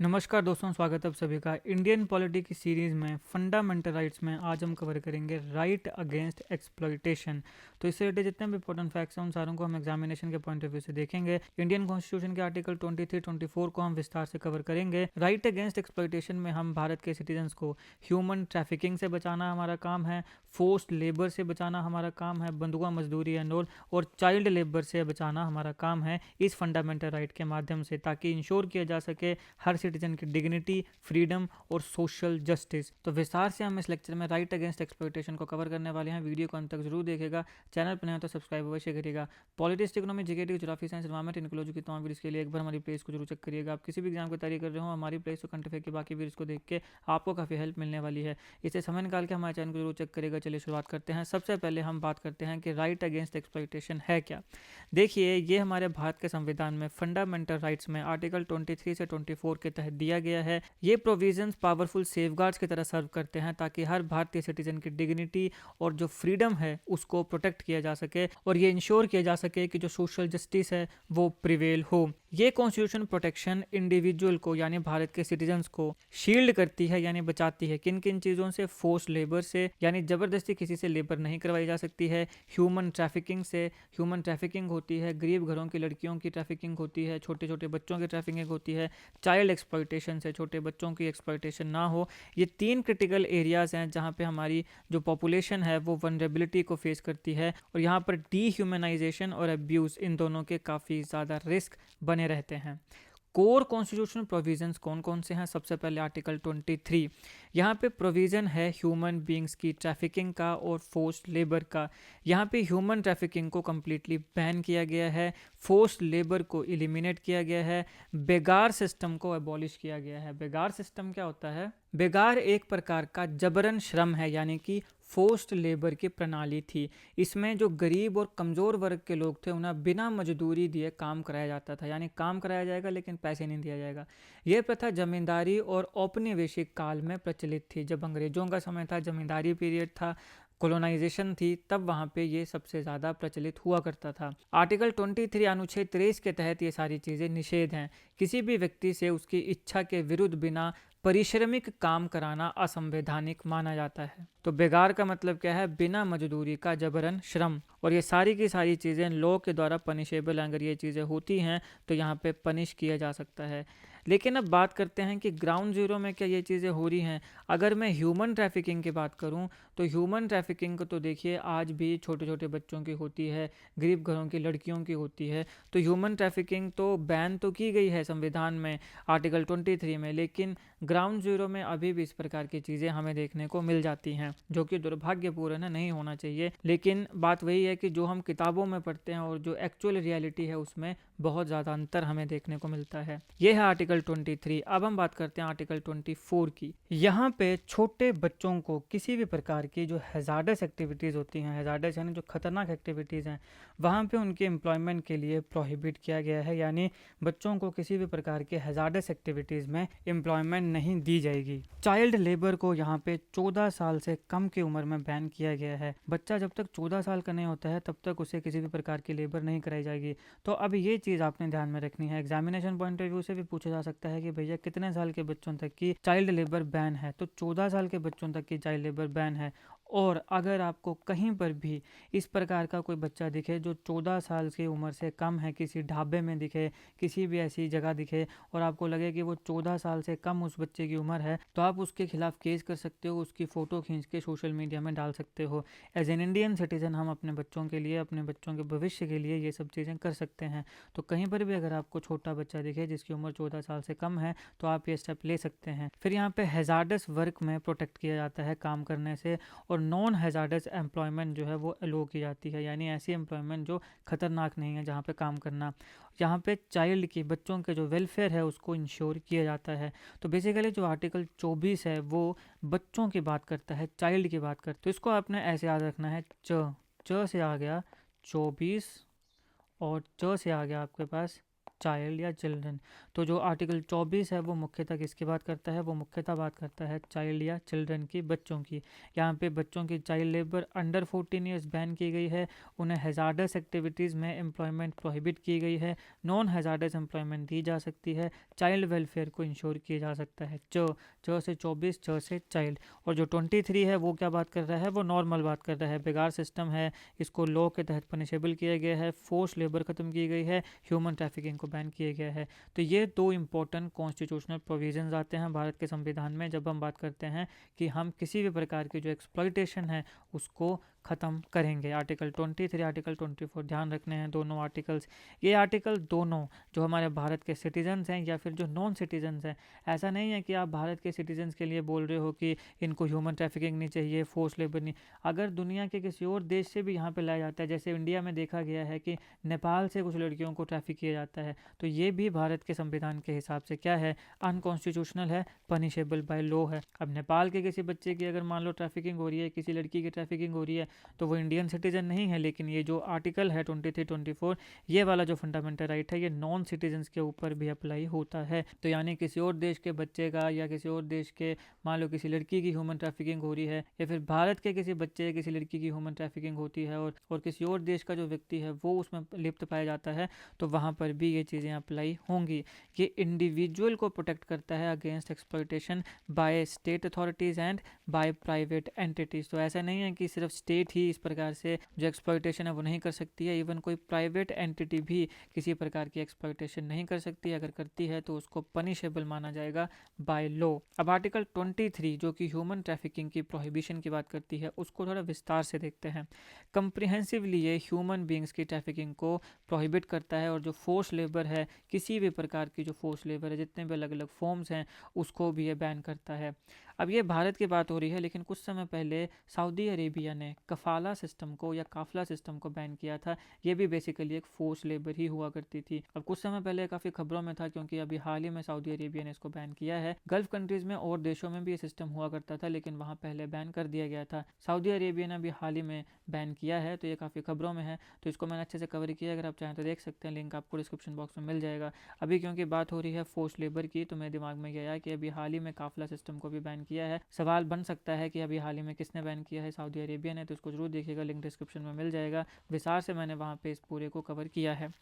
नमस्कार दोस्तों, स्वागत है आप सभी का इंडियन पॉलिटी की सीरीज़ में फंडामेंटल राइट्स में। आज हम कवर करेंगे राइट अगेंस्ट एक्सप्लॉइटेशन। तो इससे रिलेटेड जितने भी इंपॉर्टेंट फैक्ट्स हैं उन सारों को हम एग्जामिनेशन के पॉइंट ऑफ व्यू से देखेंगे। इंडियन कॉन्स्टिट्यूशन के आर्टिकल 23, 24 को हम विस्तार से कवर करेंगे। राइट अगेंस्ट एक्सप्लॉइटेशन में हम भारत के सिटीजन्स को ह्यूमन ट्रैफिकिंग से बचाना हमारा काम है, फोर्स्ड लेबर से बचाना हमारा काम है, बंधुआ मजदूरी एंड ऑल, और चाइल्ड लेबर से बचाना हमारा काम है इस फंडामेंटल राइट के माध्यम से, ताकि इंश्योर किया जा सके हर सिटीजन की डिग्निटी, फ्रीडम और सोशल जस्टिस। तो विस्तार से हम इस लेक्चर में राइट अगेंस्ट एक्सप्लॉइटेशन को कवर करने वाले हैं। वीडियो को अंत तक जरूर देखिएगा। चैनल पर नहीं तो सब्सक्राइब अवश्य करिएगा। Politics, economy, GK, geography, science, environment, ecology की तमाम वीडियोस के लिए एक बार हमारी प्लेस को जरूर चेक करिएगा। आप किसी भी एग्जाम की तैयारी कर रहे हो, हमारी प्लेस को कंटिन्यू के बाकी वीडियोस को देख के आपको काफ़ी हेल्प मिलने वाली है। इसे समय निकाल के हमारे चैनल को जरूर चेक करिएगा। चलिए शुरुआत करते हैं। सबसे पहले हम बात करते हैं कि राइट अगेंस्ट एक्सप्लॉइटेशन है क्या। देखिए, ये हमारे भारत के संविधान में फंडामेंटल राइट्स में आर्टिकल 23 से 24 के तहत दिया गया है। ये प्रोविजंस पावरफुल सेफगार्ड्स की तरह सर्व करते हैं, ताकि हर भारतीय सिटीजन की डिग्निटी और जो फ्रीडम है उसको प्रोटेक्ट किया जा सके, और ये इंश्योर किया जा सके कि जो सोशल जस्टिस है वो प्रिवेल हो। ये कॉन्स्टिट्यूशन प्रोटेक्शन इंडिविजुअल को यानी भारत के सिटीजन्स को शील्ड करती है, यानी बचाती है। किन किन चीज़ों से? फोर्स लेबर से, यानी ज़बरदस्ती किसी से लेबर नहीं करवाई जा सकती है। ह्यूमन ट्रैफिकिंग से, ह्यूमन ट्रैफिकिंग होती है, गरीब घरों की लड़कियों की ट्रैफिकिंग होती है, छोटे छोटे बच्चों की ट्रैफिकिंग होती है। चाइल्ड एक्सप्लॉइटेशन से, छोटे बच्चों की एक्सप्लॉइटेशन ना हो। ये तीन क्रिटिकल एरियाज़ हैं जहाँ पे हमारी जो पॉपुलेशन है वो वनरेबिलिटी को फेस करती है, और यहाँ पर डीह्यूमनाइजेशन और अब्यूज़, इन दोनों के काफ़ी ज़्यादा रिस्क बने रहते हैं। कोर कॉन्स्टिट्यूशनल प्रोविजंस कौन कौन से हैं? सबसे पहले आर्टिकल 23, यहाँ पे प्रोविज़न है ह्यूमन बींग्स की ट्रैफिकिंग का और फोर्स्ड लेबर का। यहाँ पे ह्यूमन ट्रैफिकिंग को कम्प्लीटली बैन किया गया है, फोर्स्ड लेबर को एलिमिनेट किया गया है, बेगार सिस्टम को एबॉलिश किया गया है। बेगार सिस्टम क्या होता है? बेगार एक प्रकार का जबरन श्रम है, यानी कि फोर्स्ड लेबर की प्रणाली थी। इसमें जो गरीब और कमज़ोर वर्ग के लोग थे उन्हें बिना मजदूरी दिए काम कराया जाता था, यानी काम कराया जाएगा लेकिन पैसे नहीं दिया जाएगा। यह प्रथा जमींदारी और औपनिवेशिक काल में प्रचलित थी। जब अंग्रेजों का समय था, जमींदारी पीरियड था, कॉलोनाइजेशन थी, तब वहाँ पे ये सबसे ज़्यादा प्रचलित हुआ करता था। आर्टिकल 23 अनुच्छेद 23 के तहत ये सारी चीज़ें निषेध हैं। किसी भी व्यक्ति से उसकी इच्छा के विरुद्ध बिना परिश्रमिक काम कराना असंवैधानिक माना जाता है। तो बेगार का मतलब क्या है? बिना मजदूरी का जबरन श्रम। और ये सारी की सारी चीज़ें लॉ के द्वारा पनिशेबल हैं। अगर ये चीज़ें होती हैं तो यहाँ पे पनिश किया जा सकता है। लेकिन अब बात करते हैं कि ग्राउंड जीरो में क्या ये चीज़ें हो रही हैं। अगर मैं ह्यूमन ट्रैफिकिंग की बात करूं तो ह्यूमन ट्रैफिकिंग को तो देखिए आज भी छोटे छोटे बच्चों की होती है, गरीब घरों की लड़कियों की होती है। तो ह्यूमन ट्रैफिकिंग तो बैन तो की गई है संविधान में आर्टिकल 23 में, लेकिन ग्राउंड जीरो में अभी भी इस प्रकार की चीज़ें हमें देखने को मिल जाती हैं, जो कि दुर्भाग्यपूर्ण है, नहीं होना चाहिए। लेकिन बात वही है कि जो हम किताबों में पढ़ते हैं और जो एक्चुअल रियलिटी है उसमें बहुत ज़्यादा अंतर हमें देखने को मिलता है। यह है आर्टिकल 23। अब हम बात करते हैं आर्टिकल 24 की। यहाँ पे छोटे बच्चों को किसी भी प्रकार की जो हैजार्डस एक्टिविटीज़ होती हैं, हैजार्डस यानी जो खतरनाक एक्टिविटीज़ हैं, वहाँ पे उनके एम्प्लॉयमेंट के लिए प्रोहिबिट किया गया है, यानी बच्चों को किसी भी प्रकार के हैजार्डस एक्टिविटीज़ में एम्प्लॉयमेंट नहीं दी जाएगी। चाइल्ड लेबर को यहाँ पे 14 साल से कम की उम्र में बैन किया गया है। बच्चा जब तक 14 साल का नहीं होता है तब तक उसे किसी भी प्रकार की लेबर नहीं कराई जाएगी। तो अब ये चीज़ आपने ध्यान में रखनी है। एग्जामिनेशन पॉइंट ऑफ व्यू से भी पूछा जा सकता है कि भैया कितने साल के बच्चों तक की चाइल्ड लेबर बैन है? तो 14 साल के बच्चों तक की चाइल्ड लेबर बैन है। और अगर आपको कहीं पर भी इस प्रकार का कोई बच्चा दिखे जो 14 साल की उम्र से कम है, किसी ढाबे में दिखे, किसी भी ऐसी जगह दिखे, और आपको लगे कि वो 14 साल से कम उस बच्चे की उम्र है, तो आप उसके खिलाफ केस कर सकते हो, उसकी फ़ोटो खींच के सोशल मीडिया में डाल सकते हो। एज एन इंडियन सिटीज़न हम अपने बच्चों के लिए, अपने बच्चों के भविष्य के लिए ये सब चीज़ें कर सकते हैं। तो कहीं पर भी अगर आपको छोटा बच्चा दिखे जिसकी उम्र 14 साल से कम है तो आप ये स्टेप ले सकते हैं। फिर यहाँ पे हैजार्डस वर्क में प्रोटेक्ट किया जाता है काम करने से, और नॉन हैजार्डस एम्प्लॉयमेंट जो है वो अलो की जाती है, यानी ऐसी एम्प्लॉयमेंट जो खतरनाक नहीं है जहाँ पे काम करना। यहाँ पे चाइल्ड की, बच्चों के जो वेलफेयर है उसको इंश्योर किया जाता है। तो बेसिकली जो आर्टिकल 24 है वो बच्चों की बात करता है, चाइल्ड की बात करता है। तो इसको आपने ऐसे याद रखना है, च से आ गया 24, और च से आ गया आपके पास चाइल्ड या चिल्ड्रन। तो जो आर्टिकल 24 है वो मुख्यतः किसकी बात करता है, वो मुख्यतः बात करता है चाइल्ड या चिल्ड्रन की, बच्चों की। यहाँ पे बच्चों की child labour under 14 years ban की गई है, उन्हें हैजार्डस एक्टिविटीज़ में एम्प्लॉयमेंट प्रोहिबिट की गई है, नॉन हैजार्डस एम्प्लॉयमेंट दी जा सकती है, चाइल्ड वेलफेयर को इंश्योर किया जा सकता है। च से 24, च से चाइल्ड। और जो 23 है वो क्या बात कर रहा है, वो नॉर्मल बात कर रहा है, बेकार सिस्टम है, इसको लॉ के तहत पनिशेबल किया गया है, फोर्स लेबर ख़त्म की गई है, ह्यूमन ट्रैफिकिंग को बैन किया गया है। तो ये दो इंपॉर्टेंट कॉन्स्टिट्यूशनल प्रोविजंस आते हैं भारत के संविधान में जब हम बात करते हैं कि हम किसी भी प्रकार की जो एक्सप्लॉयटेशन है उसको ख़त्म करेंगे। आर्टिकल 23, आर्टिकल 24 ध्यान रखने हैं दोनों आर्टिकल्स। ये आर्टिकल दोनों जो हमारे भारत के सिटीजन्स हैं या फिर जो नॉन सिटीजन्स हैं, ऐसा नहीं है कि आप भारत के सिटीजन्स के लिए बोल रहे हो कि इनको ह्यूमन ट्रैफिकिंग नहीं चाहिए, फोर्स लेबर नहीं। अगर दुनिया के किसी और देश से भी यहाँ पे लाया जाता है, जैसे इंडिया में देखा गया है कि नेपाल से कुछ लड़कियों को ट्रैफिक किया जाता है, तो ये भी भारत के संविधान के हिसाब से क्या है, अनकॉन्स्टिट्यूशनल है, पनिशेबल बाय लॉ है। अब नेपाल के किसी बच्चे की अगर मान लो ट्रैफिकिंग हो रही है, किसी लड़की की ट्रैफिकिंग हो रही है, तो वो इंडियन सिटीजन नहीं है, लेकिन ये जो आर्टिकल है 23, 24, ये वाला जो फंडामेंटल राइट है ये नॉन सिटीजन्स के ऊपर भी अप्लाई होता है। तो यानी किसी और देश के बच्चे का या किसी और देश के मान लो किसी लड़की की ह्यूमन ट्रैफिकिंग हो रही है, या फिर भारत के किसी बच्चे या किसी लड़की की ह्यूमन ट्रैफिकिंग होती है और किसी और देश का जो व्यक्ति है वो उसमें लिप्त पाया जाता है, तो वहाँ पर भी ये चीज़ें अप्लाई होंगी। ये इंडिविजुअल को प्रोटेक्ट करता है against exploitation by state authorities and by private entities. तो ऐसा नहीं है कि सिर्फ स्टेट ही इस प्रकार से जो एक्सप्लॉयटेशन है वो नहीं कर सकती है, इवन कोई प्राइवेट एंटिटी भी किसी प्रकार की एक्सप्लॉयटेशन नहीं कर सकती। अगर करती है तो उसको पनिशेबल माना जाएगा बाय लॉ। अब आर्टिकल 23 जो कि ह्यूमन ट्रैफिकिंग की प्रोहिबिशन की बात करती है उसको थोड़ा विस्तार से देखते हैं। कंप्रिहेंसिवली ये ह्यूमन बींग्स की ट्रैफिकिंग को प्रोहिबिट करता है, और जो फोर्स लेबर है, किसी भी प्रकार की जो फोर्स लेबर है, जितने भी अलग अलग फॉर्म्स हैं, उसको भी ये बैन करता है। अब ये भारत की बात हो रही है, लेकिन कुछ समय पहले सऊदी अरेबिया ने कफाला सिस्टम को या काफला सिस्टम को बैन किया था। ये भी बेसिकली एक फोर्स लेबर ही हुआ करती थी। अब कुछ समय पहले काफ़ी खबरों में था, क्योंकि अभी हाल ही में सऊदी अरेबिया ने इसको बैन किया है। गल्फ कंट्रीज़ में और देशों में भी ये सिस्टम हुआ करता था, लेकिन वहाँ पहले बैन कर दिया गया था। सऊदी अरेबिया ने अभी हाल ही में बैन किया है, तो ये काफ़ी खबरों में है, तो इसको मैंने अच्छे से कवर किया। अगर आप चाहें तो देख सकते हैं, लिंक आपको डिस्क्रिप्शन बॉक्स में मिल जाएगा। अभी क्योंकि बात हो रही है फोर्स लेबर की, तो मेरे दिमाग में गया कि अभी हाल ही में काफला सिस्टम को भी बैन किया है। सवाल बन सकता है कि अभी हाल ही में किसने बैन किया है, सऊदी अरेबिया ने, तो इसको जरूर देखिएगा, लिंक डिस्क्रिप्शन में मिल जाएगा। विस्तार से मैंने वहाँ पे इस पूरे को कवर किया है।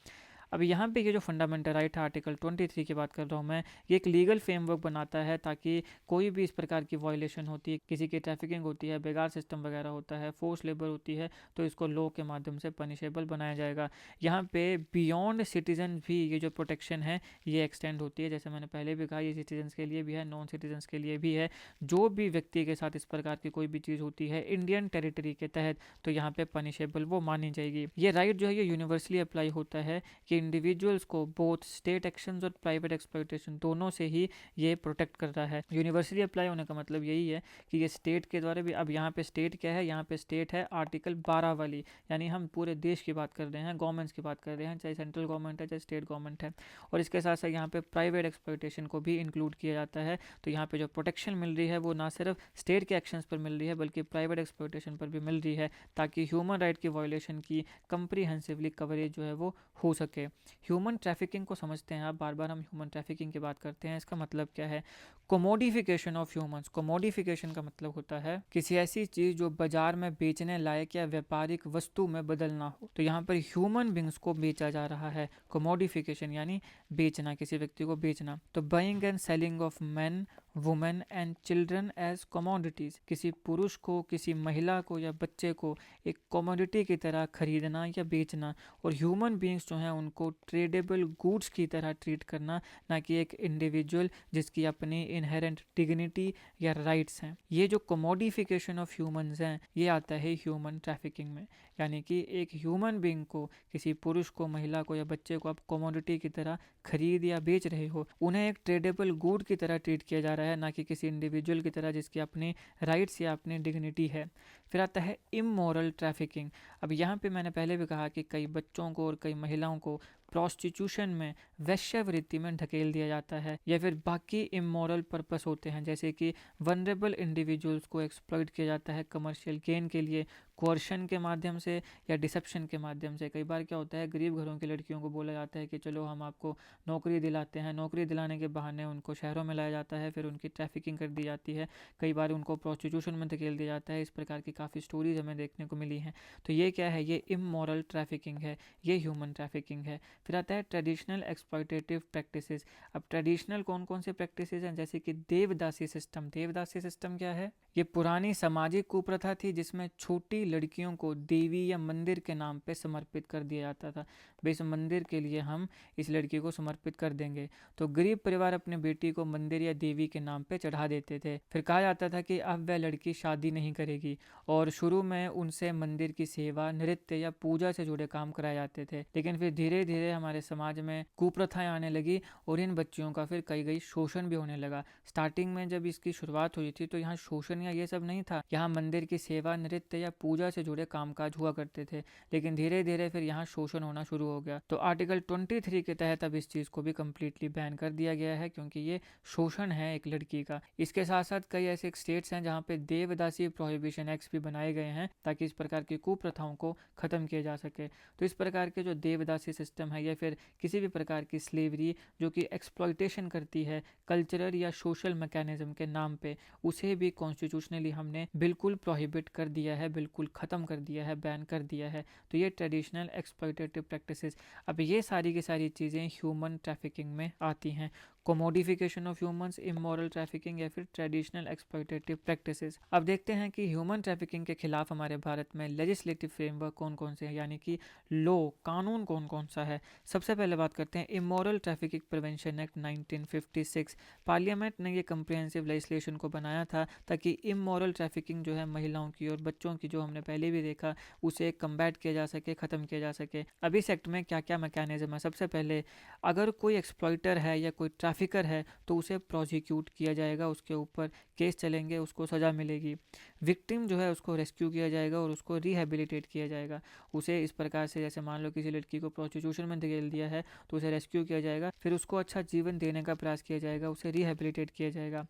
अब यहाँ पे ये जो फंडामेंटल राइट है आर्टिकल 23 की बात कर रहा हूँ मैं, ये एक लीगल फ्रेमवर्क बनाता है ताकि कोई भी इस प्रकार की वायलेशन होती है, किसी की ट्रैफिकिंग होती है, बेकार सिस्टम वगैरह होता है, फोर्स लेबर होती है, तो इसको लॉ के माध्यम से पनिशेबल बनाया जाएगा। यहाँ पे बियॉन्ड सिटीजन भी ये जो प्रोटेक्शन है ये एक्सटेंड होती है। जैसे मैंने पहले भी कहा, ये सिटीजन्स के लिए भी है, नॉन सिटीजन्स के लिए भी है। जो भी व्यक्ति के साथ इस प्रकार की कोई भी चीज़ होती है इंडियन टेरिटरी के तहत, तो यहाँ पे पनिशेबल वो मानी जाएगी। ये राइट जो है ये यूनिवर्सली अप्लाई होता है कि इंडिविजुअल्स को बोथ स्टेट एक्शंस और प्राइवेट एक्सप्लॉयटेशन दोनों से ही ये प्रोटेक्ट कर रहा है। यूनिवर्सली अप्लाई होने का मतलब यही है कि ये स्टेट के द्वारा भी, अब यहाँ पे स्टेट क्या है, यहाँ पे स्टेट है आर्टिकल 12 वाली, यानी हम पूरे देश की बात कर रहे हैं, गवर्नमेंट्स की बात कर रहे हैं, चाहे सेंट्रल गवर्नमेंट है चाहे स्टेट गवर्नमेंट है। और इसके साथ साथ यहाँ पे प्राइवेट एक्सप्लॉयटेशन को भी इंक्लूड किया जाता है। तो यहाँ पे जो प्रोटेक्शन मिल रही है वो ना सिर्फ स्टेट के एक्शंस पर मिल रही है, बल्कि प्राइवेट एक्सप्लॉयटेशन पर भी मिल रही है, ताकि ह्यूमन राइट की वायलेशन की कंप्रीहेंसिवली कवरेज जो है वो हो सके। ह्यूमन ट्रैफिकिंग को समझते हैं आप, बार बार हम ह्यूमन ट्रैफिकिंग की बात करते हैं, इसका मतलब क्या है, कोमोडिफिकेशन ऑफ ह्यूमंस। कोमोडिफिकेशन का मतलब होता है किसी ऐसी चीज़ जो बाजार में बेचने लायक या व्यापारिक वस्तु में बदलना हो। तो यहाँ पर ह्यूमन बींग्स को बेचा जा रहा है, कोमोडिफिकेशन यानी बेचना, किसी व्यक्ति को बेचना। तो buying and selling of men, women and children as commodities, किसी पुरुष को, किसी महिला को या बच्चे को एक कमोडिटी की तरह खरीदना या बेचना, और ह्यूमन बींग्स जो हैं उनको ट्रेडेबल गुड्स की तरह ट्रीट करना, ना कि एक इंडिविजुअल जिसकी अपनी इनहेरेंट डिग्निटी या राइट्स हैं। ये जो कमोडिफिकेशन ऑफ ह्यूमंस हैं ये आता है ह्यूमन ट्रैफिकिंग में, यानी कि एक ह्यूमन बींग को, किसी पुरुष को, महिला को या बच्चे को आप कमोडिटी की तरह खरीद या बेच रहे हो, उन्हें एक ट्रेडेबल गुड की तरह ट्रीट किया जा रहा है, ना कि किसी इंडिविजुअल की तरह जिसकी अपनी राइट्स या अपनी डिग्निटी है। फिर आता है इमोरल ट्रैफिकिंग। अब यहाँ पे मैंने पहले भी कहा कि कई बच्चों को और कई महिलाओं को प्रोस्टिट्यूशन में, वैश्यावृत्ति में ढकेल दिया जाता है, या फिर बाकी इमोरल पर्पस होते हैं जैसे कि वनरेबल इंडिविजुअल्स को एक्सप्लॉइट किया जाता है कमर्शियल गेन के लिए, कोर्शन के माध्यम से या डिसेप्शन के माध्यम से। कई बार क्या होता है, गरीब घरों की लड़कियों को बोला जाता है कि चलो हम आपको नौकरी दिलाते हैं, नौकरी दिलाने के बहाने उनको शहरों में लाया जाता है, फिर उनकी ट्रैफिकिंग कर दी जाती है, कई बार उनको प्रोस्टिट्यूशन में धकेल दिया जाता है। इस प्रकार की काफ़ी स्टोरीज हमें देखने को मिली हैं। तो ये क्या है, ये इमोरल ट्रैफिकिंग है, ये ह्यूमन ट्रैफिकिंग है। फिर आता है ट्रेडिशनल एक्सप्लॉयटेटिव प्रैक्टिसेस। अब ट्रेडिशनल कौन कौन से प्रैक्टिसेस हैं, जैसे कि देवदासी सिस्टम। देवदासी सिस्टम क्या है, ये पुरानी सामाजिक कुप्रथा थी जिसमें छोटी लड़कियों को देवी या मंदिर के नाम पे समर्पित कर दिया जाता था। इस मंदिर के लिए हम इस लड़की को समर्पित कर देंगे। तो गरीब परिवार अपने बेटी को मंदिर या देवी के नाम पे चढ़ा देते थे। फिर कहा जाता था कि अब वह लड़की शादी नहीं करेगी, और शुरू में उनसे मंदिर की सेवा, नृत्य या पूजा से जुड़े काम कराए जाते थे। लेकिन फिर धीरे धीरे हमारे समाज में कुप्रथाएं आने लगी और इन बच्चियों का फिर कई शोषण भी होने लगा। स्टार्टिंग में जब इसकी शुरुआत हुई थी तो यहाँ शोषण या ये सब नहीं था, यहाँ मंदिर की सेवा, नृत्य या पूजा से जुड़े कामकाज हुआ करते थे। लेकिन धीरे धीरे फिर यहाँ शोषण होना शुरू हो गया। तो आर्टिकल 23 के तहत अब इस चीज़ को भी कम्प्लीटली बैन कर दिया गया है, क्योंकि ये शोषण है एक लड़की का। इसके साथ साथ कई ऐसे स्टेट्स हैं जहाँ पे देवदासी प्रोहिबिशन एक्ट्स भी बनाए गए हैं ताकि इस प्रकार की कुप्रथाओं को खत्म किया जा सके। तो इस प्रकार के जो देवदासी सिस्टम है या फिर किसी भी प्रकार की स्लेवरी जो कि एक्सप्लॉयटेशन करती है कल्चरल या सोशल मैकेनिज्म के नाम पे, उसे भी कॉन्स्टिट्यूशनली हमने बिल्कुल प्रोहिबिट कर दिया है, बिल्कुल ख़त्म कर दिया है, बैन कर दिया है। तो ये ट्रेडिशनल एक्सप्लॉयटेटिव प्रैक्टिसेस। अब ये सारी की सारी चीज़ें ह्यूमन ट्रैफिकिंग में आती हैं। कोमोडिफिकेशन ऑफ ह्यूमंस, इमोरल ट्रैफिकिंग या फिर ट्रेडिशनल एक्सप्लॉयटेटिव प्रैक्टिसेस। अब देखते हैं कि ह्यूमन ट्रैफिकिंग के खिलाफ हमारे भारत में लेजिस्लेटिव फ्रेमवर्क कौन कौन से हैं, यानी कि लॉ, कानून कौन कौन सा है। सबसे पहले बात करते हैं immoral trafficking prevention act 1956। Parliament ने ये कम्प्रिहेंसिव लेजिस्लेशन को बनाया था ताकि इमोरल ट्रैफिकिंग जो है महिलाओं की और बच्चों की, जो हमने पहले भी देखा, उसे कम्बैट किया जा सके, ख़त्म किया जा सके। अब इस एक्ट में क्या क्या मैकेनिज्म है। सबसे पहले, अगर कोई एक्सप्लॉइटर है या कोई ट्रैफिकर है तो उसे प्रोसिक्यूट किया जाएगा, उसके ऊपर केस चलेंगे, उसको सज़ा मिलेगी। विक्टिम जो है उसको रेस्क्यू किया जाएगा और उसको रिहेबिलिटेट किया जाएगा। उसे इस प्रकार से, जैसे मान लो किसी लड़की को प्रोस्टिट्यूशन में धकेल दिया है तो उसे रेस्क्यू किया जाएगा, फिर उसको अच्छा जीवन देने का प्रयास किया जाएगा, उसे रिहेबिलिटेट किया जाएगा।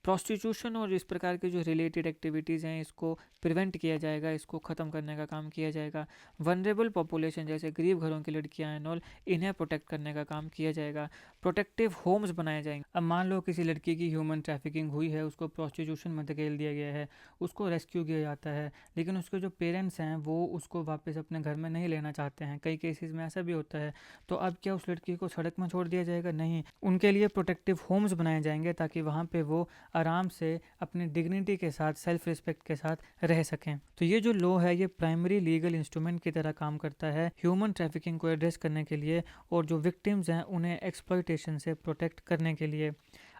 प्रोस्टिट्यूशन और इस प्रकार के जो रिलेटेड एक्टिविटीज़ हैं इसको प्रिवेंट किया जाएगा, इसको ख़त्म करने का काम किया जाएगा। वनरेबल पॉपुलेशन जैसे गरीब घरों की लड़कियां एंड ऑल, इन्हें प्रोटेक्ट करने का काम किया जाएगा। प्रोटेक्टिव होम्स बनाए जाएंगे। अब मान लो किसी लड़की की ह्यूमन ट्रैफिकिंग हुई है, उसको प्रोस्टिट्यूशन में धकेल दिया गया है, उसको रेस्क्यू किया जाता है, लेकिन उसके जो पेरेंट्स हैं वो उसको वापस अपने घर में नहीं लेना चाहते हैं। कई केसेस में ऐसा भी होता है। तो अब क्या उस लड़की को सड़क में छोड़ दिया जाएगा? नहीं, उनके लिए प्रोटेक्टिव होम्स बनाए जाएंगे ताकि वहाँ पे वो आराम से अपनी डिग्निटी के साथ, सेल्फ रिस्पेक्ट के साथ रह सकें। तो ये जो लॉ है ये प्राइमरी लीगल इंस्ट्रूमेंट की तरह काम करता है ह्यूमन ट्रैफिकिंग को एड्रेस करने के लिए और जो विक्टिम्स हैं उन्हें एक्सप्लॉयटेशन से प्रोटेक्ट करने के लिए।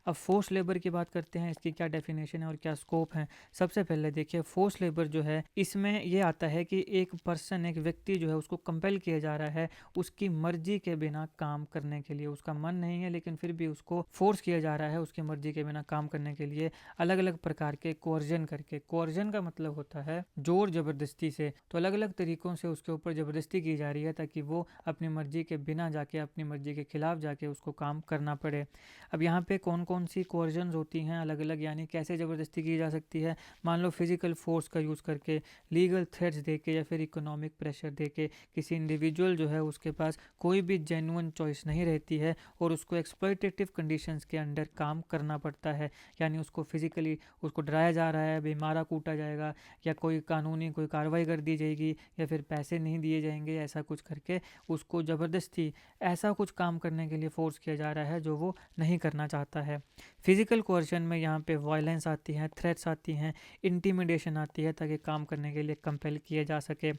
अब फोर्स लेबर की बात करते हैं, इसकी क्या डेफिनेशन है और क्या स्कोप है। सबसे पहले देखिए, फोर्स लेबर जो है इसमें ये आता है कि एक पर्सन, एक व्यक्ति जो है उसको कंपेल किया जा रहा है उसकी मर्जी के बिना काम करने के लिए। उसका मन नहीं है लेकिन फिर भी उसको फोर्स किया जा रहा है उसकी मर्जी के बिना काम करने के लिए, अलग अलग प्रकार के कोर्जन करके। कोर्जन का मतलब होता है जोर जबरदस्ती से। तो अलग अलग तरीकों से उसके ऊपर जबरदस्ती की जा रही है ताकि वो अपनी मर्जी के बिना जाके, अपनी मर्जी के खिलाफ जाके उसको काम करना पड़े। अब यहाँ पे कौन कौन सी कोर्जन्स होती हैं अलग अलग, यानी कैसे ज़बरदस्ती की जा सकती है। मान लो फिजिकल फोर्स का यूज़ करके, लीगल थ्रेट्स देके या फिर इकोनॉमिक प्रेशर देके किसी इंडिविजुअल जो है उसके पास कोई भी जेन्युइन चॉइस नहीं रहती है और उसको एक्सप्लॉयटेटिव कंडीशंस के अंडर काम करना पड़ता है। यानी उसको फिजिकली उसको डराया जा रहा है, बेमारा कूटा जाएगा या कोई कानूनी कोई कार्रवाई कर दी जाएगी या फिर पैसे नहीं दिए जाएंगे, ऐसा कुछ करके उसको ज़बरदस्ती ऐसा कुछ काम करने के लिए फोर्स किया जा रहा है जो वो नहीं करना चाहता है। फिजिकल कोर्शन में यहाँ पे वायलेंस आती है, थ्रेट्स आती हैं, इंटिमिडेशन आती है ताकि काम करने के लिए कंपेल किया जा सके।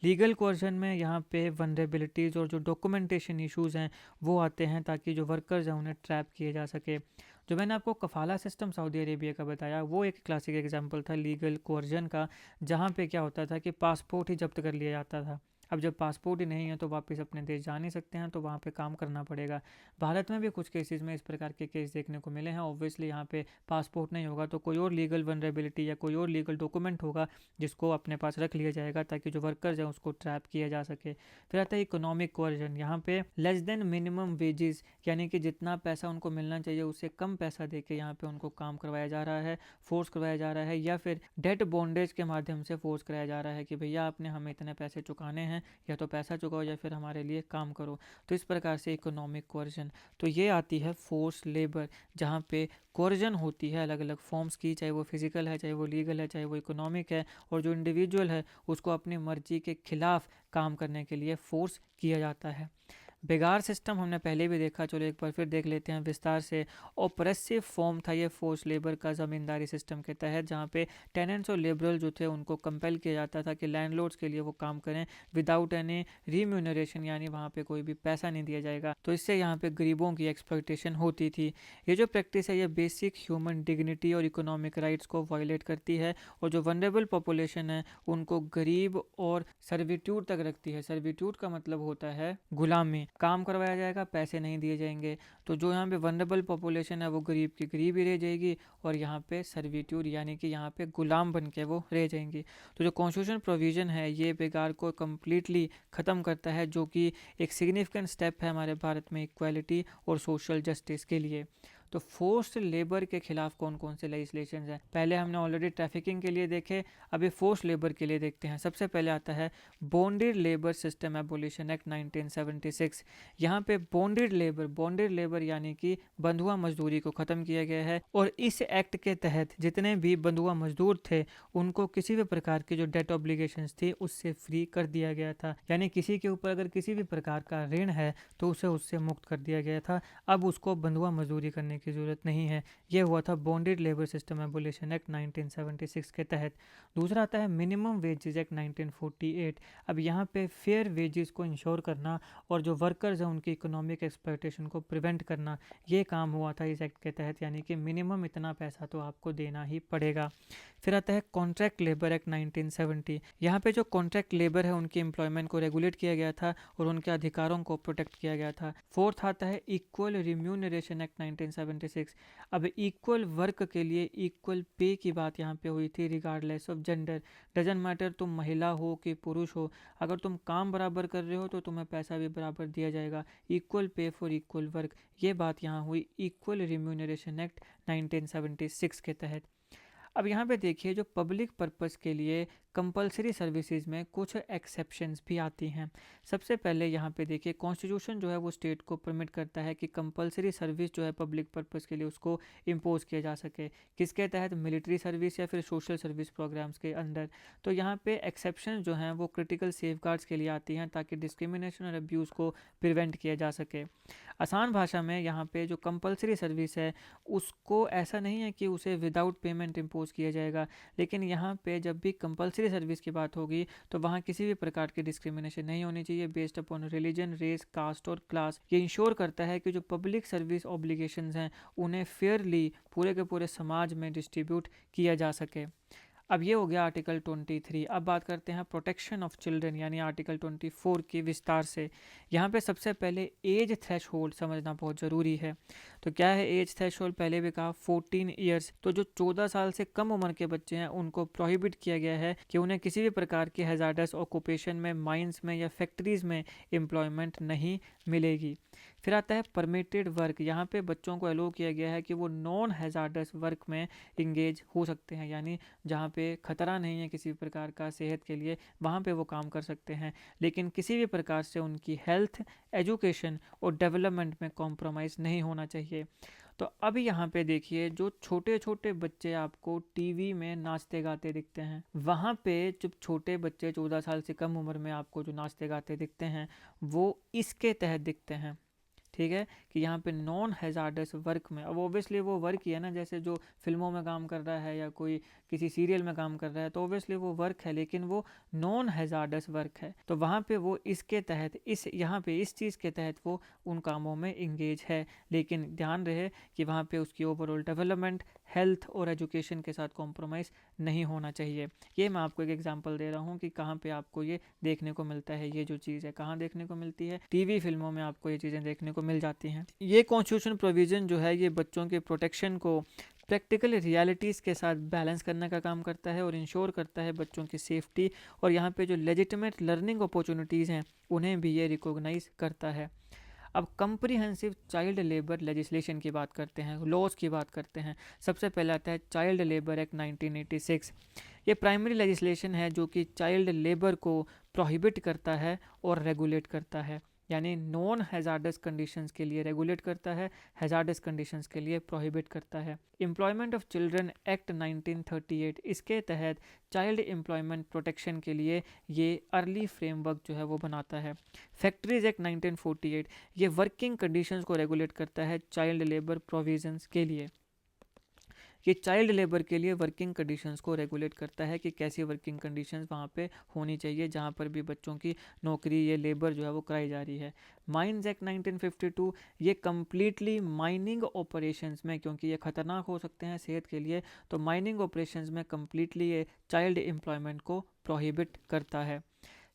लीगल कोर्शन में यहाँ पे वनरेबिलिटीज़ और जो डॉक्यूमेंटेशन इश्यूज़ हैं वो आते हैं ताकि जो वर्कर्स हैं उन्हें ट्रैप किए जा सके। जो मैंने आपको कफाला सिस्टम सऊदी अरेबिया का बताया वो एक क्लासिक एग्जांपल था लीगल कोर्जन का, जहाँ पे क्या होता था कि पासपोर्ट ही जब्त कर लिया जाता था। अब जब पासपोर्ट ही नहीं है तो वापस अपने देश जा नहीं सकते हैं, तो वहाँ पे काम करना पड़ेगा। भारत में भी कुछ केसेस में इस प्रकार के केस देखने को मिले हैं। ऑब्वियसली यहाँ पे पासपोर्ट नहीं होगा तो कोई और लीगल वनरेबिलिटी या कोई और लीगल डॉक्यूमेंट होगा जिसको अपने पास रख लिया जाएगा ताकि जो वर्कर्स हैं उसको ट्रैप किया जा सके। फिर आता है इकोनॉमिक कोअर्जन। यहाँ पे लेस देन मिनिमम वेजेस, यानी कि जितना पैसा उनको मिलना चाहिए उससे कम पैसा देके यहाँ पे उनको काम करवाया जा रहा है, फोर्स करवाया जा रहा है, या फिर डेट बॉन्डेज के माध्यम से फोर्स कराया जा रहा है कि भैया आपने हमें इतने पैसे चुकाने हैं, या तो पैसा चुकाओ या फिर हमारे लिए काम करो। तो इस प्रकार से इकोनॉमिक कोअर्जन। तो ये आती है फोर्स लेबर, जहाँ पे कोअर्जन होती है अलग अलग फॉर्म्स की, चाहे वो फिजिकल है, चाहे वो लीगल है, चाहे वो इकोनॉमिक है, और जो इंडिविजुअल है उसको अपनी मर्जी के खिलाफ काम करने के लिए फोर्स किया जाता है। बेगार सिस्टम हमने पहले भी देखा, चलो एक बार फिर देख लेते हैं विस्तार से। ऑपरेसिव फॉर्म था ये फोर्स लेबर का ज़मींदारी सिस्टम के तहत, जहाँ पे टेनेंट्स और लिबरल जो थे उनको कंपेल किया जाता था कि लैंडलॉर्ड्स के लिए वो काम करें विदाउट एनी रीम्यूनरेशन, यानी वहाँ पे कोई भी पैसा नहीं दिया जाएगा। तो इससे यहाँ पे गरीबों की एक्सप्लॉयटेशन होती थी। ये जो प्रैक्टिस है ये बेसिक ह्यूमन डिग्निटी और इकोनॉमिक राइट्स को वायलेट करती है, और जो वनरेबल पॉपुलेशन है उनको गरीब और सर्विट्यूड तक रखती है। सर्विट्यूड का मतलब होता है गुलामी, काम करवाया जाएगा, पैसे नहीं दिए जाएंगे। तो जो यहाँ पे वनरेबल पॉपुलेशन है वो गरीब की गरीब ही रह जाएगी, और यहाँ पे सर्विट्यूड यानी कि यहाँ पे गुलाम बन के वो रह जाएंगी। तो जो कॉन्स्टिट्यूशन प्रोविज़न है ये बेगार को कम्प्लीटली ख़त्म करता है, जो कि एक सिग्निफिकेंट स्टेप है हमारे भारत में इक्वालिटी और सोशल जस्टिस के लिए। तो फोर्स्ड लेबर के खिलाफ कौन कौन से लेजिस्लेशन हैं? पहले हमने ऑलरेडी ट्रैफिकिंग के लिए देखे, अभी फोर्स्ड लेबर के लिए देखते हैं। सबसे पहले आता है bonded labour system abolition act 1976। यहाँ पे बॉन्डेड लेबर यानी कि बंधुआ मजदूरी को ख़त्म किया गया है, और इस एक्ट के तहत जितने भी बंधुआ मजदूर थे उनको किसी भी प्रकार की जो डेट ऑब्लिगेशंस थी उससे फ्री कर दिया गया था। यानी किसी के ऊपर अगर किसी भी प्रकार का ऋण है तो उसे उससे मुक्त कर दिया गया था। अब उसको बंधुआ मजदूरी करने की ज़रूरत नहीं है। यह हुआ था bonded labour system abolition act 1976 के तहत। दूसरा आता है मिनिमम वेजेस एक्ट 1948। अब यहाँ पे फेयर वेजेस को इंश्योर करना और जो वर्कर्स हैं उनकी इकोनॉमिक एक्सप्लॉयटेशन को प्रिवेंट करना, ये काम हुआ था इस एक्ट के तहत, यानी कि मिनिमम इतना पैसा तो आपको देना ही पड़ेगा। फिर आता है कॉन्ट्रैक्ट लेबर एक्ट 1970। यहाँ पे जो कॉन्ट्रैक्ट लेबर है उनकी एम्प्लॉयमेंट को रेगुलेट किया गया था और उनके अधिकारों को प्रोटेक्ट किया गया था। फोर्थ आता है इक्वल रिम्यूनरेशन एक्ट 1976। अब इक्वल वर्क के लिए इक्वल पे की बात यहाँ पे हुई थी, regardless of gender. Doesn't matter तुम महिला हो कि पुरुष हो, अगर तुम काम बराबर कर रहे हो तो तुम्हें पैसा भी बराबर दिया जाएगा। Equal pay for equal work, ये बात यहाँ हुई इक्वल रिम्यूनरेशन एक्ट 1976 के तहत। अब यहाँ पे देखिए जो पब्लिक पर्पस के लिए कंपलसरी सर्विसेज में कुछ एक्सेप्शंस भी आती हैं। सबसे पहले यहाँ पे देखिए कॉन्स्टिट्यूशन जो है वो स्टेट को परमिट करता है कि कंपलसरी सर्विस जो है पब्लिक पर्पस के लिए उसको इम्पोज किया जा सके। किसके तहत? मिलिट्री सर्विस या फिर सोशल सर्विस प्रोग्राम्स के अंदर। तो यहाँ पे एक्सेप्शन जो हैं वो क्रिटिकल सेफगार्ड्स के लिए आती हैं ताकि डिस्क्रिमिनेशन और अब्यूज़ को प्रिवेंट किया जा सके। आसान भाषा में यहाँ पे जो कंपलसरी सर्विस है उसको ऐसा नहीं है कि उसे विदाउट पेमेंट इम्पोज किया जाएगा, लेकिन यहाँ पे जब भी कंपलसरी सर्विस की बात होगी तो वहाँ किसी भी प्रकार की डिस्क्रिमिनेशन नहीं होनी चाहिए based upon religion, race, caste और क्लास। ये इंश्योर करता है कि जो पब्लिक सर्विस ऑब्लिगेशंस हैं उन्हें फेयरली पूरे के पूरे समाज में डिस्ट्रीब्यूट किया जा सके। अब ये हो गया आर्टिकल 23। अब बात करते हैं प्रोटेक्शन ऑफ चिल्ड्रन यानी आर्टिकल 24 की विस्तार से। यहाँ पे सबसे पहले एज थ्रेशहोल्ड समझना बहुत ज़रूरी है। तो क्या है एज थ्रेशहोल्ड? पहले भी कहा 14 ईयर्स। तो जो 14 साल से कम उम्र के बच्चे हैं उनको प्रोहिबिट किया गया है कि उन्हें किसी भी प्रकार की हैजार्डस ऑक्यूपेशन में, माइंस में या फैक्ट्रीज़ में एम्प्लॉयमेंट नहीं मिलेगी। फिर आता है परमिटेड वर्क। यहाँ पे बच्चों को अलो किया गया है कि वो नॉन हैजार्डस वर्क में इंगेज हो सकते हैं, यानी जहाँ पे खतरा नहीं है किसी प्रकार का सेहत के लिए, वहाँ पे वो काम कर सकते हैं, लेकिन किसी भी प्रकार से उनकी हेल्थ, एजुकेशन और डेवलपमेंट में कॉम्प्रोमाइज़ नहीं होना चाहिए। तो अब यहाँ पे देखिए जो छोटे छोटे बच्चे आपको टीवी में नाचते गाते दिखते हैं, वहाँ पे जब छोटे बच्चे 14 साल से कम उम्र में आपको जो नाचते गाते दिखते हैं वो इसके तहत दिखते हैं। ठीक है, कि यहाँ पे नॉन हैजार्डस वर्क में, अब ओबियसली वो वर्क ही है ना, जैसे जो फिल्मों में काम कर रहा है या कोई किसी सीरियल में काम कर रहा है तो ओबियसली वो वर्क है, लेकिन वो नॉन हैजार्डस वर्क है, तो वहाँ पे वो इसके तहत, इस यहाँ पे इस चीज़ के तहत वो उन कामों में इंगेज है। लेकिन ध्यान रहे कि वहाँ पे उसकी ओवरऑल डेवलपमेंट, हेल्थ और एजुकेशन के साथ कॉम्प्रोमाइज़ नहीं होना चाहिए। ये मैं आपको एक एग्जांपल दे रहा हूँ कि कहाँ पे आपको ये देखने को मिलता है। ये जो चीज़ है कहाँ देखने को मिलती है, टीवी फिल्मों में आपको ये चीज़ें देखने को मिल जाती हैं। ये कॉन्स्टिट्यूशन प्रोविज़न जो है ये बच्चों के प्रोटेक्शन को प्रैक्टिकल रियलिटीज़ के साथ बैलेंस करने का काम करता है और इंश्योर करता है बच्चों की सेफ्टी, और यहाँ पे जो लेजिटिमेट लर्निंग अपॉर्चुनिटीज़ हैं उन्हें भी ये रिकॉग्नाइज करता है। अब कंप्रीहेंसिव चाइल्ड लेबर लेजिस्लेशन की बात करते हैं, लॉज की बात करते हैं। सबसे पहले आता है चाइल्ड लेबर एक्ट 1986। ये प्राइमरी लेजिस्लेशन है जो कि चाइल्ड लेबर को प्रोहिबिट करता है और रेगुलेट करता है, यानी नॉन हैजार्डस कंडीशंस के लिए रेगुलेट करता है, हैजार्डस कंडीशंस के लिए प्रोहिबिट करता है। एम्प्लॉयमेंट ऑफ चिल्ड्रन एक्ट 1938, इसके तहत चाइल्ड एम्प्लॉयमेंट प्रोटेक्शन के लिए ये अर्ली फ्रेमवर्क जो है वो बनाता है। फैक्ट्रीज एक्ट 1948, ये वर्किंग कंडीशंस को रेगुलेट करता है चाइल्ड लेबर प्रोविजंस के लिए। ये चाइल्ड लेबर के लिए वर्किंग कंडीशंस को रेगुलेट करता है कि कैसी वर्किंग कंडीशंस वहाँ पे होनी चाहिए जहाँ पर भी बच्चों की नौकरी, ये लेबर जो है वो कराई जा रही है। माइंस एक्ट 1952, ये कम्प्लीटली माइनिंग ऑपरेशंस में, क्योंकि ये ख़तरनाक हो सकते हैं सेहत के लिए, तो माइनिंग ऑपरेशंस में कम्प्लीटली ये चाइल्ड एम्प्लॉयमेंट को प्रोहिबिट करता है।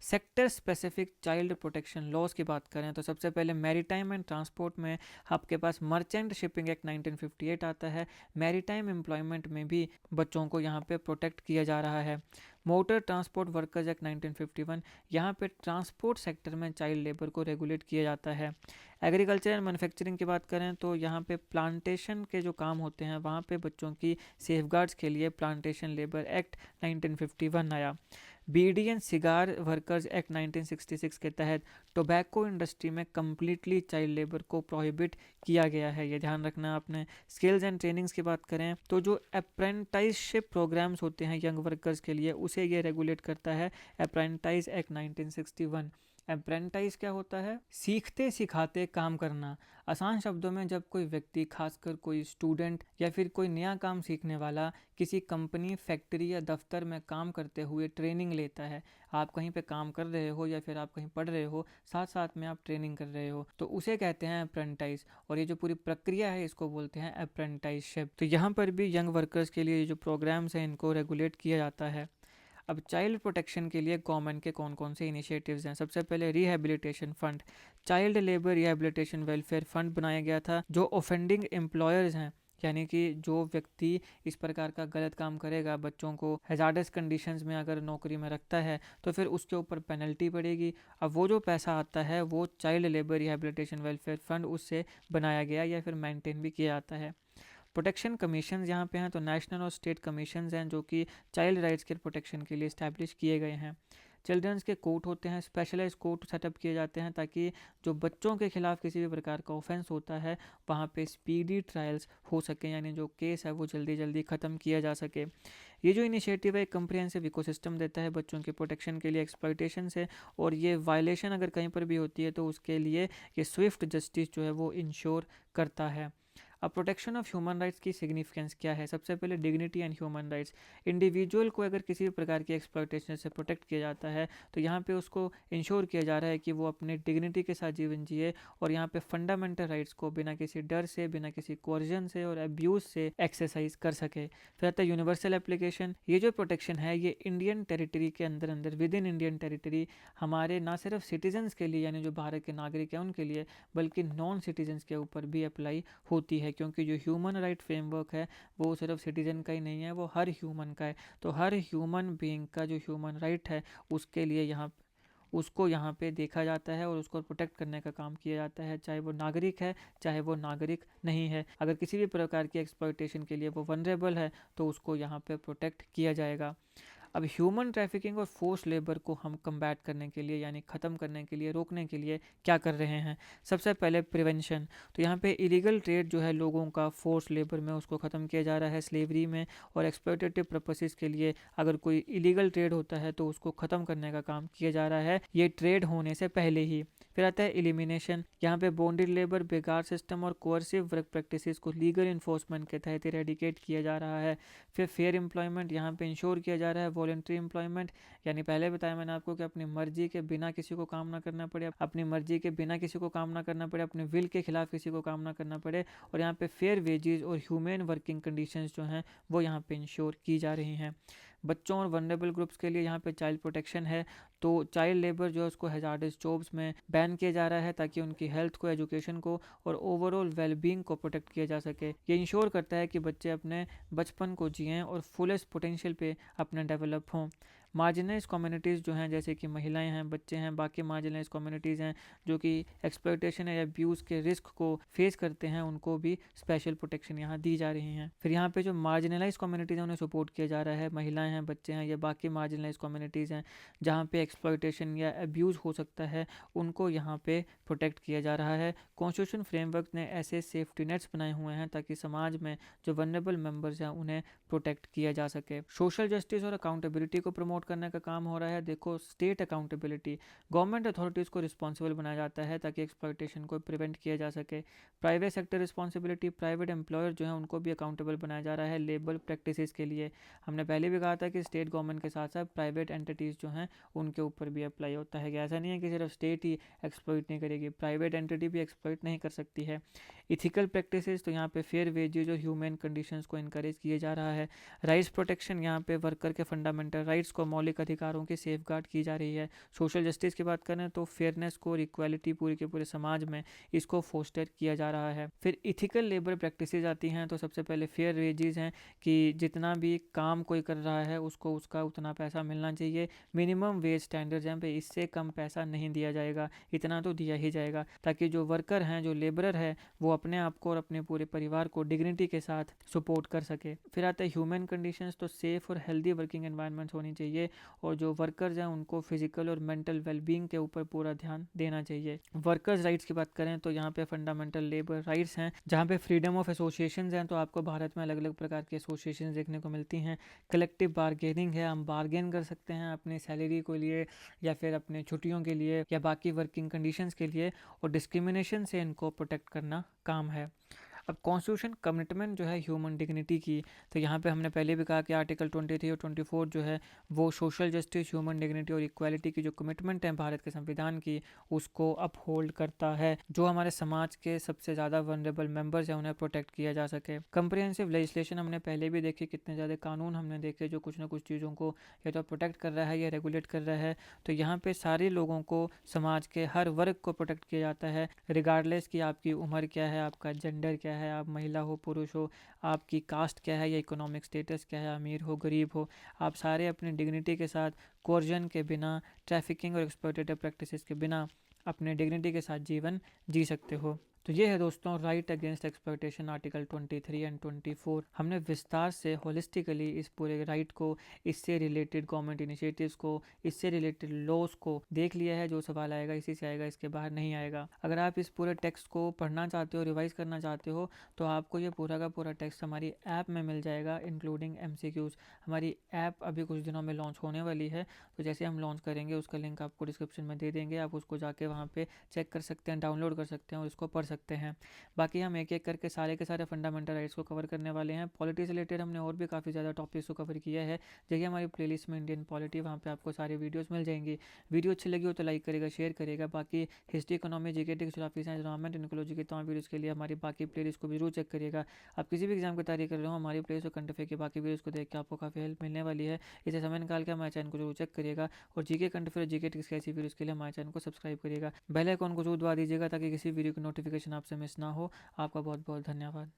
Sector specific child protection laws की बात करें तो सबसे पहले मैरीटाइम एंड ट्रांसपोर्ट में आपके पास मर्चेंट शिपिंग एक्ट 1958 आता है। मैरीटाइम एम्प्लॉयमेंट में भी बच्चों को यहाँ पे प्रोटेक्ट किया जा रहा है। मोटर ट्रांसपोर्ट वर्कर्स एक्ट 1951, यहाँ पे ट्रांसपोर्ट सेक्टर में चाइल्ड लेबर को रेगुलेट किया जाता है। एग्रीकल्चर एंड मैन्युफैक्चरिंग की बात करें तो यहाँ पे प्लांटेशन के जो काम होते हैं वहाँ पे बच्चों की सेफगार्ड्स के लिए प्लांटेशन लेबर एक्ट 1951 आया। Beedi and cigar workers act 1966 के तहत टोबैको इंडस्ट्री में कम्प्लीटली चाइल्ड लेबर को प्रोहिबिट किया गया है, ये ध्यान रखना आपने। स्किल्स एंड ट्रेनिंग्स की बात करें तो जो अप्रेंटाइसशिप प्रोग्राम्स होते हैं यंग वर्कर्स के लिए उसे ये रेगुलेट करता है अप्रेंटाइज एक्ट 1961। अप्रेंटाइज क्या होता है? सीखते सिखाते काम करना। आसान शब्दों में जब कोई व्यक्ति, खासकर कोई स्टूडेंट या फिर कोई नया काम सीखने वाला किसी कंपनी, फैक्ट्री या दफ्तर में काम करते हुए ट्रेनिंग लेता है, आप कहीं पे काम कर रहे हो या फिर आप कहीं पढ़ रहे हो, साथ साथ में आप ट्रेनिंग कर रहे हो, तो उसे कहते हैं अप्रेंटाइज। और ये जो पूरी प्रक्रिया है इसको बोलते हैं अप्रेंटाइजशिप। तो यहाँ पर भी यंग वर्कर्स के लिए जो प्रोग्राम्स हैं इनको रेगुलेट किया जाता है। अब चाइल्ड प्रोटेक्शन के लिए गवर्नमेंट के कौन कौन से इनिशिएटिव्स हैं? सबसे पहले rehabilitation fund, child labour rehabilitation welfare fund बनाया गया था। जो ऑफेंडिंग एम्प्लॉयर्स हैं, यानी कि जो व्यक्ति इस प्रकार का गलत काम करेगा, बच्चों को हैजार्डस कंडीशंस में अगर नौकरी में रखता है तो फिर उसके ऊपर पेनल्टी पड़ेगी। अब वो जो पैसा आता है वो child labour rehabilitation welfare fund उससे बनाया गया या फिर मेंटेन भी किया जाता है। प्रोटेक्शन कमीशन यहाँ पे हैं तो नेशनल और स्टेट कमीशन हैं जो कि चाइल्ड राइट्स के प्रोटेक्शन के लिए इस्टेब्लिश किए गए हैं। चिल्ड्रंस के कोर्ट होते हैं, स्पेशलाइज कोर्ट सेटअप किए जाते हैं ताकि जो बच्चों के खिलाफ किसी भी प्रकार का ऑफेंस होता है वहाँ पे स्पीडी ट्रायल्स हो सके, यानी जो केस है वो जल्दी जल्दी ख़त्म किया जा सके। ये जो इनिशिएटिव है एक कम्प्रिहेंसिव इकोसिस्टम देता है बच्चों के प्रोटेक्शन के लिए एक्सप्लॉयटेशन से, और ये वायलेशन अगर कहीं पर भी होती है तो उसके लिए ये स्विफ्ट जस्टिस जो है वो इंश्योर करता है। अब प्रोटेक्शन ऑफ ह्यूमन राइट्स की सिग्निफिकेंस क्या है? सबसे पहले dignity and human rights. Individual को अगर किसी भी प्रकार की एक्सप्लॉयटेशन से प्रोटेक्ट किया जाता है तो यहाँ पे उसको इंश्योर किया जा रहा है कि वो अपने डिग्निटी के साथ जीवन जिए, और यहाँ पे फंडामेंटल राइट्स को बिना किसी डर से, बिना किसी कोर्जन से और अब्यूज से एक्सरसाइज कर सके। फिर आता है यूनिवर्सल एप्लीकेशन। ये जो प्रोटेक्शन है ये इंडियन टेरिटरी के अंदर अंदर विद इन इंडियन टेरिटरी हमारे ना सिर्फ सिटीजन्स के लिए, यानी जो भारत के नागरिक हैं उनके लिए, बल्कि नॉन सिटीजन्स के ऊपर भी अप्लाई होती है, क्योंकि जो ह्यूमन राइट फ्रेमवर्क है वो सिर्फ सिटीजन का ही नहीं है, वो हर ह्यूमन का है। तो हर ह्यूमन बीइंग का जो ह्यूमन राइट है उसके लिए उसको यहाँ पे देखा जाता है और उसको प्रोटेक्ट करने का काम किया जाता है, चाहे वो नागरिक है चाहे वो नागरिक नहीं है। अगर किसी भी प्रकार की एक्सप्लॉयटेशन के लिए वो वनरेबल है तो उसको यहाँ पे प्रोटेक्ट किया जाएगा। अब ह्यूमन ट्रैफिकिंग और फोर्स लेबर को हम कम्बैट करने के लिए, यानी ख़त्म करने के लिए, रोकने के लिए क्या कर रहे हैं? सबसे पहले प्रिवेंशन। तो यहाँ पे इलीगल ट्रेड जो है लोगों का फोर्स लेबर में उसको ख़त्म किया जा रहा है, स्लेवरी में, और एक्सप्लॉयटेटिव पर्पसेस के लिए अगर कोई इलीगल ट्रेड होता है तो उसको ख़त्म करने का काम किया जा रहा है, ये ट्रेड होने से पहले ही। फिर आता है एलिमिनेशन, यहाँ पे बॉन्डेड लेबर, बेकार सिस्टम और कोअर्सिव वर्क प्रैक्टिसेस को लीगल इन्फोर्समेंट के तहत इरेडिकेट किया जा रहा है। फिर फेयर एम्प्लॉयमेंट, यहाँ पे इंश्योर किया जा रहा है वॉलंटरी एम्प्लॉयमेंट, यानी पहले बताया मैंने आपको कि अपनी मर्जी के बिना किसी को काम ना करना पड़े, अपनी मर्जी के बिना किसी को काम ना करना पड़े, अपने विल के खिलाफ किसी को काम ना करना पड़े। और यहाँ पे फेयर वेजेस और ह्यूमन वर्किंग कंडीशंस जो हैं वो यहाँ पे इंश्योर की जा रही हैं। बच्चों और वनरेबल ग्रुप्स के लिए यहाँ पे चाइल्ड प्रोटेक्शन है, तो चाइल्ड लेबर जो है उसको हैजार्डस जॉब्स में बैन किया जा रहा है ताकि उनकी हेल्थ को, एजुकेशन को और ओवरऑल वेलबींग को प्रोटेक्ट किया जा सके। ये इंश्योर करता है कि बच्चे अपने बचपन को जिएं और फुलेस्ट पोटेंशियल पे अपना डेवलप हों। मार्जिनलाइज कम्युनिटीज़ जो हैं जैसे कि महिलाएं हैं, बच्चे हैं, बाकी मार्जिनलाइज कम्युनिटीज़ हैं जो कि एक्सप्लॉयटेशन या अब्यूज़ के रिस्क को फेस करते हैं, उनको भी स्पेशल प्रोटेक्शन यहाँ दी जा रही हैं। फिर यहाँ पे जो मार्जिनलाइज कम्युनिटीज़ हैं उन्हें सपोर्ट किया जा रहा है, महिलाएं हैं, बच्चे हैं या बाकी मार्जिनलाइज कम्युनिटीज़ हैं जहाँ पे एक्सप्लॉयटेशन या अब्यूज़ हो सकता है, उनको यहाँ पे प्रोटेक्ट किया जा रहा है। कॉन्स्टिट्यूशन फ्रेमवर्क ने ऐसे सेफ्टी नेट्स बनाए हुए हैं ताकि समाज में जो वनरेबल मेंबर्स हैं उन्हें प्रोटेक्ट किया जा सके। सोशल जस्टिस और अकाउंटेबिलिटी को प्रमोट करने का काम हो रहा है। देखो, स्टेट अकाउंटेबिलिटी, गवर्नमेंट अथॉरिटीज़ को रिस्पॉन्सिबल बनाया जाता है ताकि एक्सप्लॉयटेशन को प्रिवेंट किया जा सके। Private sector responsibility, private employer जो है उनको भी अकाउंटेबल बनाया जा रहा है लेबर प्रैक्टिसेस के लिए। हमने पहले भी कहा था कि स्टेट गवर्नमेंट के साथ साथ प्राइवेट एंटिटीज़ जो हैं उनके ऊपर भी अप्लाई होता है कि ऐसा नहीं है कि सिर्फ स्टेट ही एक्सप्लॉइट नहीं करेगी, प्राइवेट एंटिटी भी एक्सप्लॉइट नहीं कर सकती है। इथिकल प्रैक्टिसेस, तो यहाँ पे फेयर वेजेज और ह्यूमन कंडीशंस को इनकरेज किया जा रहा है। राइट्स प्रोटेक्शन, यहाँ पे वर्कर के फंडामेंटल राइट्स को, मौलिक अधिकारों की सेफगार्ड की जा रही है। सोशल जस्टिस की बात करें तो फेयरनेस को और इक्वालिटी पूरे के पूरे समाज में इसको फोस्टर किया जा रहा है। फिर इथिकल लेबर प्रैक्टिसेस आती हैं, तो सबसे पहले फेयर वेजेस हैं कि जितना भी काम कोई कर रहा है उसको उसका उतना पैसा मिलना चाहिए। मिनिमम वेज स्टैंडर्ड जहाँ पे इससे कम पैसा नहीं दिया जाएगा, इतना तो दिया ही जाएगा ताकि जो वर्कर हैं, जो लेबरर है, वो अपने आप को और अपने पूरे परिवार को डिग्निटी के साथ सपोर्ट कर सके। फिर आता है ह्यूमन कंडीशंस, तो सेफ और हेल्दी वर्किंग एनवायरनमेंट्स होनी चाहिए और जो वर्कर्स हैं उनको फिजिकल और मेंटल वेलबींग के ऊपर पूरा ध्यान देना चाहिए। वर्कर्स राइट्स की बात करें तो यहाँ पे फंडामेंटल लेबर राइट्स हैं जहाँ पे फ्रीडम ऑफ एसोसिएशंस हैं, तो आपको भारत में अलग अलग प्रकार की एसोसिएशंस देखने को मिलती हैं। कलेक्टिव बार्गेनिंग है, हम बार्गेन कर सकते हैं अपनी सैलरी के लिए या फिर अपने छुट्टियों के लिए या बाकी वर्किंग कंडीशंस के लिए, और डिस्क्रिमिनेशन से इनको प्रोटेक्ट करना काम है। अब कॉन्स्टिट्यूशन कमिटमेंट जो है ह्यूमन डिग्निटी की, तो यहाँ पे हमने पहले भी कहा कि आर्टिकल 23 और 24 जो है वो सोशल जस्टिस, ह्यूमन डिग्निटी और इक्वालिटी की जो कमिटमेंट है भारत के संविधान की, उसको अपहोल्ड करता है। जो हमारे समाज के सबसे ज़्यादा वनरेबल मेंबर्स हैं उन्हें प्रोटेक्ट किया जा सके। कंप्रिहेंसिव लेजिस्लेशन हमने पहले भी देखी, कितने ज़्यादा कानून हमने देखे जो कुछ ना कुछ चीज़ों को या तो प्रोटेक्ट कर रहा है या रेगुलेट कर रहा है। तो यहाँ पे सारे लोगों को, समाज के हर वर्ग को प्रोटेक्ट किया जाता है, रिगार्डलेस कि आपकी उम्र क्या है, आपका जेंडर क्या है, आप महिला हो, पुरुष हो, आपकी कास्ट क्या है या इकोनॉमिक स्टेटस क्या है, अमीर हो, गरीब हो, आप सारे अपनी डिग्निटी के साथ, कोर्जन के बिना, ट्रैफिकिंग और एक्सप्लॉयटेटिव प्रैक्टिसेस के बिना अपने डिग्निटी के साथ जीवन जी सकते हो। तो ये है दोस्तों right against exploitation article 23 and 24। हमने विस्तार से होलिस्टिकली इस पूरे राइट को, इससे रिलेटेड गवर्नमेंट इनिशिएटिव्स को, इससे रिलेटेड लॉस को देख लिया है। जो सवाल आएगा इसी से आएगा, इसके बाहर नहीं आएगा। अगर आप इस पूरे टेक्स्ट को पढ़ना चाहते हो, रिवाइज करना चाहते हो, तो आपको ये पूरा का पूरा टेक्स्ट हमारी ऐप में मिल जाएगा इंक्लूडिंग MCQs। हमारी ऐप अभी कुछ दिनों में लॉन्च होने वाली है, तो जैसे हम लॉन्च करेंगे उसका लिंक आपको डिस्क्रिप्शन में दे देंगे, आप उसको जाके वहाँ पे चेक कर सकते हैं, डाउनलोड कर सकते हैं और इसको पढ़ सकते हैं। बाकी हम एक एक करके सारे के सारे फंडामेंटल राइट्स को कवर करने वाले हैं। पॉलिटी से रिलेटेड हमने और भी काफ़ी ज़्यादा टॉपिक्स को कवर किया है, देखिए हमारी प्लेलिस्ट में इंडियन पॉलिटी, वहाँ पे आपको सारी वीडियोस मिल जाएंगी। वीडियो अच्छी लगी हो तो लाइक करेगा, शेयर करेगा। बाकी history, economy, GK, philosophy, science, environment, ecology के तमाम वीडियोस के लिए हमारी बाकी प्लेलिस्ट को भी जरूर चेक करिएगा। आप किसी भी एग्जाम की तैयारी कर रहे हो, हमारी प्लेलिस्ट और कंटेफे की बाकी वीडियोस को देख के आपको काफ़ी हेल्प मिलने वाली है। इसे समय निकाल के हमारे चैनल को जरूर चेक करिएगा और जीके, कंटेफे, जीके टिक्स ऐसी वीडियोस के लिए हमारे चैनल को सब्सक्राइब करिएगा। बेल आइकॉन को जरूर दबा दीजिएगा ताकि किसी वीडियो की नोटिफिकेशन आपसे मिस ना हो। आपका बहुत बहुत धन्यवाद।